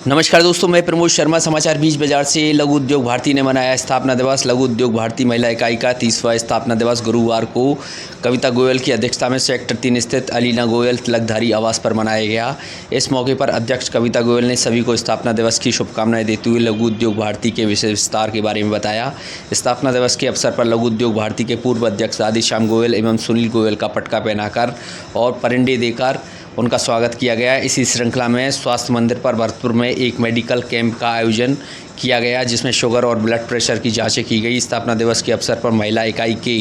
नमस्कार दोस्तों, मैं प्रमोद शर्मा। समाचार बीच बाजार से। लघु उद्योग भारती ने मनाया स्थापना दिवस। लघु उद्योग भारती महिला इकाई का 30वां स्थापना दिवस गुरुवार को कविता गोयल की अध्यक्षता में सेक्टर 3 स्थित अलीना गोयल तिलकधारी आवास पर मनाया गया। इस मौके पर अध्यक्ष कविता गोयल ने सभी को स्थापना दिवस की शुभकामनाएं देते हुए लघु उद्योग भारती के विस्तार के बारे में बताया। स्थापना दिवस के अवसर पर लघु उद्योग भारती के पूर्व अध्यक्ष राधेश्याम गोयल एवं सुनील गोयल का पटका पहनाकर और परिंडे देकर उनका स्वागत किया गया। इसी श्रृंखला में स्वास्थ्य मंदिर पर भरतपुर में एक मेडिकल कैंप का आयोजन किया गया, जिसमें शुगर और ब्लड प्रेशर की जांचें की गई। स्थापना दिवस के अवसर पर महिला इकाई के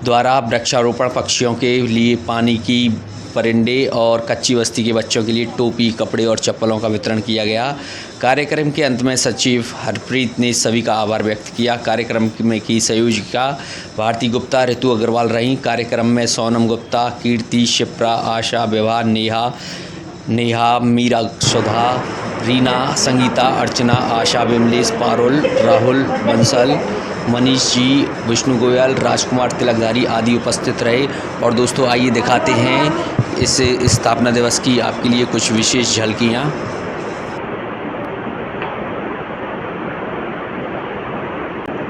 द्वारा वृक्षारोपण, पक्षियों के लिए पानी की परिंडे और कच्ची बस्ती के बच्चों के लिए टोपी, कपड़े और चप्पलों का वितरण किया गया। कार्यक्रम के अंत में सचिव हरप्रीत ने सभी का आभार व्यक्त किया। कार्यक्रम में की संयोजिका भारती गुप्ता, ऋतु अग्रवाल रहीं। कार्यक्रम में सोनम गुप्ता, कीर्ति, शिप्रा, आशा, विभा, नेहा, मीरा, सुधा, रीना, संगीता, अर्चना, आशा, विमलेश, पारुल, राहुल, बंसल, मनीष जी, विष्णु गोयल, राजकुमार तिलकधारी आदि उपस्थित रहे। और दोस्तों, आइए दिखाते हैं इस स्थापना दिवस की आपके लिए कुछ विशेष झलकियाँ।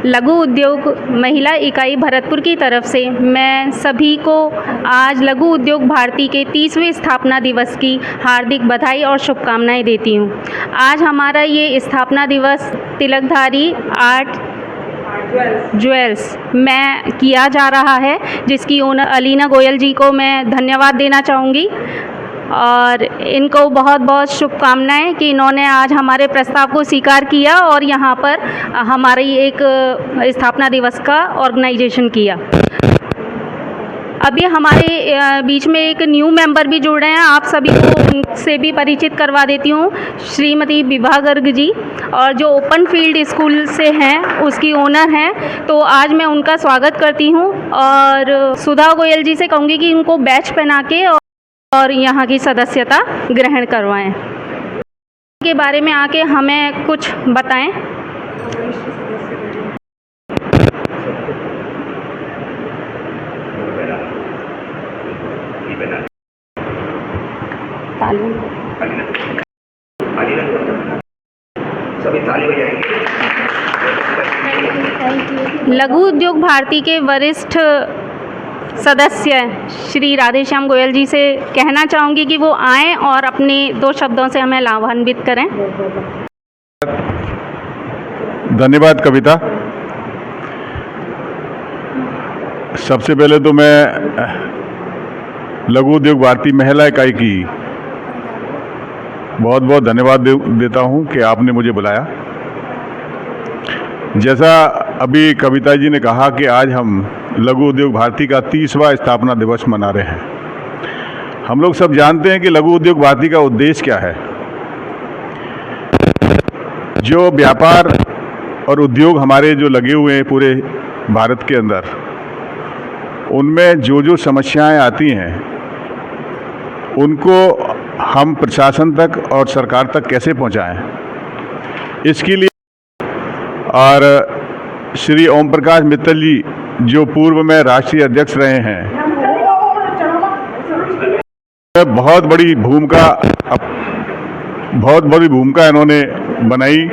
लघु उद्योग महिला इकाई भरतपुर की तरफ से मैं सभी को आज लघु उद्योग भारती के 30वें स्थापना दिवस की हार्दिक बधाई और शुभकामनाएं देती हूं। आज हमारा ये स्थापना दिवस तिलकधारी आर्ट ज्वेल्स में किया जा रहा है, जिसकी ओनर अलीना गोयल जी को मैं धन्यवाद देना चाहूँगी और इनको बहुत बहुत शुभकामनाएं कि इन्होंने आज हमारे प्रस्ताव को स्वीकार किया और यहाँ पर हमारी एक स्थापना दिवस का ऑर्गेनाइजेशन किया। अभी हमारे बीच में एक न्यू मेंबर भी जुड़ रहे हैं, आप सभी को उनसे भी परिचित करवा देती हूँ। श्रीमती विभा गर्ग जी, और जो ओपन फील्ड स्कूल से हैं उसकी ओनर हैं, तो आज मैं उनका स्वागत करती हूँ। और सुधा गोयल जी से कहूँगी कि उनको बैच पहना के और यहाँ की सदस्यता ग्रहण करवाएं। के बारे में आके हमें कुछ बताएं। लघु उद्योग भारती के वरिष्ठ सदस्य श्री राधेश्याम गोयल जी से कहना चाहूँगी कि वो आएं और अपने 2 शब्दों से हमें लाभान्वित करें। धन्यवाद कविता। सबसे पहले तो मैं लघु उद्योग भारती महिला इकाई की बहुत बहुत धन्यवाद देता हूं कि आपने मुझे बुलाया। जैसा अभी कविता जी ने कहा कि आज हम लघु उद्योग भारती का 30वां स्थापना दिवस मना रहे हैं। हम लोग सब जानते हैं कि लघु उद्योग भारती का उद्देश्य क्या है। जो व्यापार और उद्योग हमारे जो लगे हुए हैं पूरे भारत के अंदर, उनमें जो समस्याएं आती हैं उनको हम प्रशासन तक और सरकार तक कैसे पहुंचाएं, इसके लिए और श्री ओम प्रकाश मित्तल जी जो पूर्व में राष्ट्रीय अध्यक्ष रहे हैं, बहुत बड़ी भूमिका इन्होंने बनाई।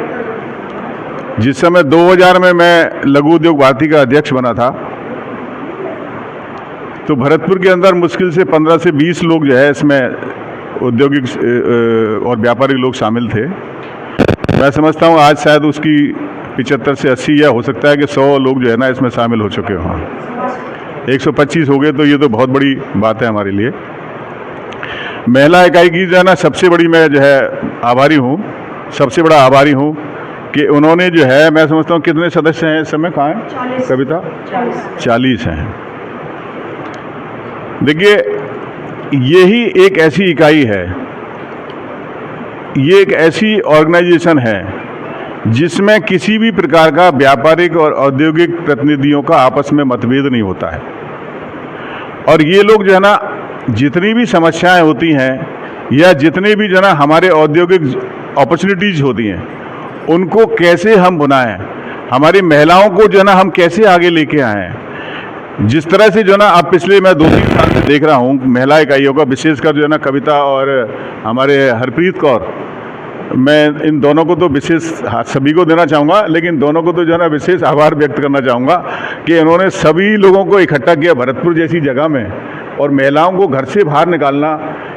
जिस समय 2000 में मैं लघु उद्योग भारती का अध्यक्ष बना था, तो भरतपुर के अंदर मुश्किल से 15 से 20 लोग जो है इसमें औद्योगिक और व्यापारिक लोग शामिल थे। मैं समझता हूँ आज शायद उसकी 75 से 80 या हो सकता है कि 100 लोग जो है ना इसमें शामिल हो चुके हों। 125 हो गए, तो ये तो बहुत बड़ी बात है हमारे लिए। महिला इकाई की जो है ना सबसे बड़ी मैं जो है आभारी हूँ, सबसे बड़ा आभारी हूँ कि उन्होंने जो है, मैं समझता हूँ कितने सदस्य हैं इस समय, कहाँ हैं कविता? 40 हैं। देखिए, यही एक ऐसी इकाई है, ये एक ऐसी ऑर्गेनाइजेशन है जिसमें किसी भी प्रकार का व्यापारिक और औद्योगिक प्रतिनिधियों का आपस में मतभेद नहीं होता है। और ये लोग जो है ना, जितनी भी समस्याएं होती हैं या जितने भी जो है ना हमारे औद्योगिक अपॉर्चुनिटीज होती हैं, उनको कैसे हम बनाएं, हमारी महिलाओं को जो है ना हम कैसे आगे लेके आएँ। जिस तरह से जो है ना अब पिछले मैं 2-3 साल से देख रहा हूँ महिला इकाइयों का, विशेषकर जो है ना कविता और हमारे हरप्रीत कौर, मैं इन दोनों को तो विशेष सभी को देना चाहूँगा, लेकिन दोनों को तो जो है ना विशेष आभार व्यक्त करना चाहूँगा कि इन्होंने सभी लोगों को इकट्ठा किया भरतपुर जैसी जगह में, और महिलाओं को घर से बाहर निकालना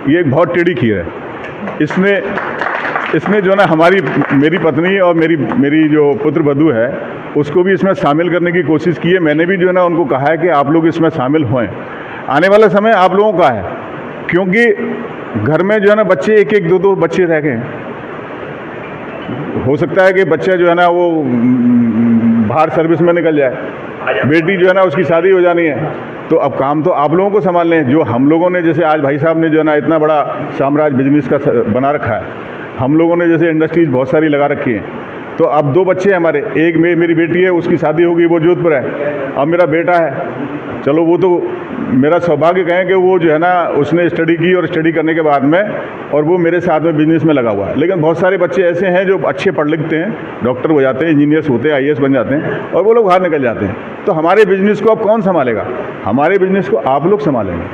ये एक बहुत टेढ़ी खीर है। इसमें जो है ना मेरी पत्नी और मेरी जो पुत्र वधू है उसको भी इसमें शामिल करने की कोशिश की है। मैंने भी जो है ना उनको कहा है कि आप लोग इसमें शामिल हों। आने वाला समय आप लोगों का है, क्योंकि घर में जो है ना बच्चे एक दो बच्चे रह गए हैं। हो सकता है कि बच्चा जो है ना वो बाहर सर्विस में निकल जाए, बेटी जो है ना उसकी शादी हो जानी है, तो अब काम तो आप लोगों को संभालने हैं। जो हम लोगों ने, जैसे आज भाई साहब ने जो है ना इतना बड़ा साम्राज्य बिजनेस का बना रखा है, हम लोगों ने जैसे इंडस्ट्रीज बहुत सारी लगा रखी हैं, तो अब 2 बच्चे हैं हमारे। एक मेरी बेटी है, उसकी शादी होगी, वो जोधपुर है। अब मेरा बेटा है, चलो वो तो मेरा सौभाग्य कहें कि वो जो है ना उसने स्टडी की, और स्टडी करने के बाद में और वो मेरे साथ में बिजनेस में लगा हुआ है। लेकिन बहुत सारे बच्चे ऐसे हैं जो अच्छे पढ़ लिखते हैं, डॉक्टर हो जाते हैं, इंजीनियर्स होते हैं, IAS बन जाते हैं, और वो लोग बाहर निकल जाते हैं। तो हमारे बिजनेस को अब कौन संभालेगा? हमारे बिजनेस को आप लोग संभालेंगे।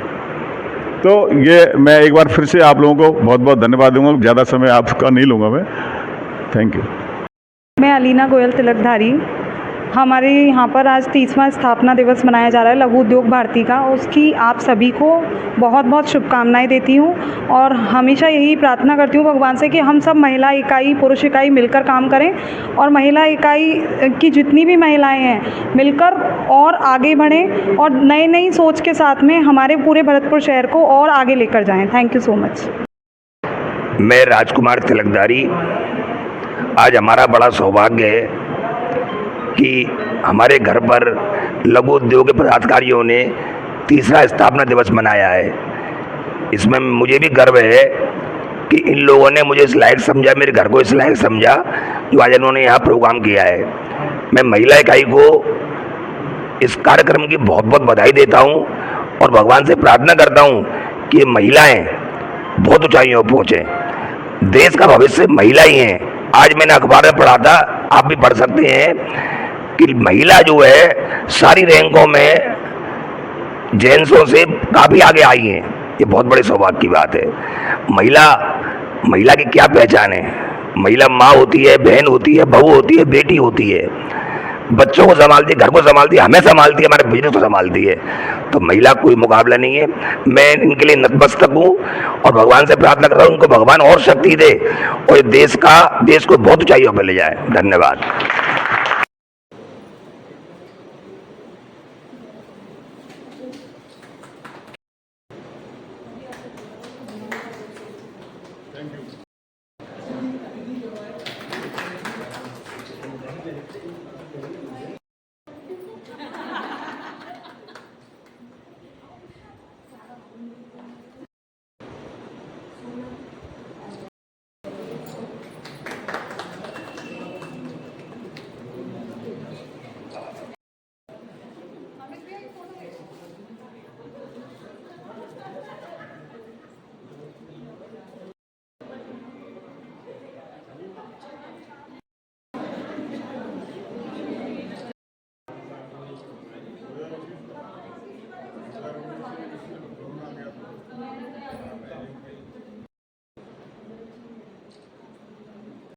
तो ये मैं एक बार फिर से आप लोगों को बहुत बहुत धन्यवाद दूंगा। ज़्यादा समय आपका नहीं लूँगा मैं। Thank you. मैं अलीना गोयल तिलकधारी। हमारे यहाँ पर आज 30वां स्थापना दिवस मनाया जा रहा है लघु उद्योग भारती का। उसकी आप सभी को बहुत बहुत शुभकामनाएं देती हूँ, और हमेशा यही प्रार्थना करती हूँ भगवान से कि हम सब महिला इकाई, पुरुष इकाई मिलकर काम करें, और महिला इकाई की जितनी भी महिलाएं हैं मिलकर और आगे बढ़ें, और नई नई सोच के साथ में हमारे पूरे भरतपुर शहर को और आगे लेकर जाएँ। Thank you so much. मैं राजकुमार तिलकधारी। आज हमारा बड़ा सौभाग्य है कि हमारे घर पर लघु उद्योग के पदाधिकारियों ने 3रा स्थापना दिवस मनाया है। इसमें मुझे भी गर्व है कि इन लोगों ने मुझे इस लायक समझा, मेरे घर को इस लायक समझा जो आज इन्होंने यहाँ प्रोग्राम किया है। मैं महिला इकाई को इस कार्यक्रम की बहुत बहुत बधाई देता हूँ, और भगवान से प्रार्थना करता हूँ कि ये महिलाएँ बहुत ऊंचाइयों पर पहुँचें। देश का भविष्य महिला ही हैं। आज मैंने अखबार में पढ़ा था, आप भी पढ़ सकते हैं, कि महिला जो है सारी रैंकों में जेंट्सों से काफ़ी आगे आई हैं। ये बहुत बड़े सौभाग्य की बात है। महिला की क्या पहचान है? महिला माँ होती है, बहन होती है, बहू होती है, बेटी होती है, बच्चों को संभालती है, घर को संभालती है, हमें संभालती है, हमारे बिजनेस को संभालती है। तो महिला कोई मुकाबला नहीं है। मैं इनके लिए नतमस्तक हूँ, और भगवान से प्रार्थना करता हूँ उनको भगवान और शक्ति दे, और देश को बहुत ऊंचाइयों पर ले जाए। धन्यवाद।